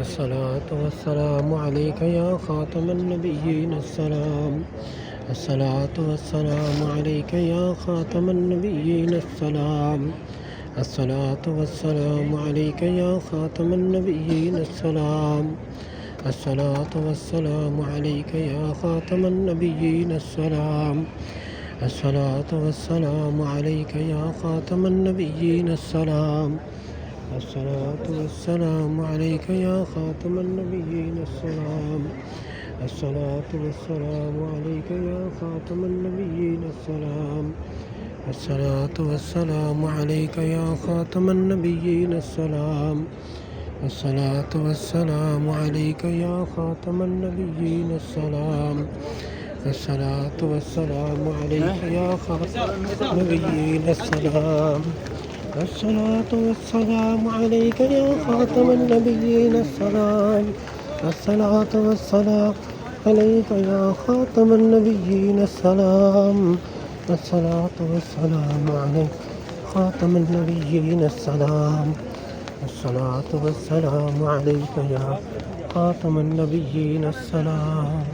الصلاة والسلام عليك يا خاتم النبيين السلام. الصلاة والسلام عليك يا خاتم النبيين السلام. الصلاة والسلام عليك يا خاتم النبيين السلام. الصلاة والسلام عليك يا خاتم النبيين السلام. الصلاة والسلام عليك يا خاتم النبيين السلام. الصلاة والسلام عليك يا خاتم النبيين السلام. الصلاة والسلام عليك يا خاتم النبيين السلام. الصلاة والسلام عليك يا خاتم النبيين السلام. الصلاة والسلام عليك يا خاتم النبيين السلام. الصلاة والسلام عليك يا خاتم النبيين السلام. الصلاة والسلام عليك يا خاتم النبيين السلام. الصلاة والسلام عليك يا خاتم النبيين السلام. الصلاة والسلام عليك خاتم النبيين السلام. الصلاة والسلام عليك يا خاتم النبيين السلام.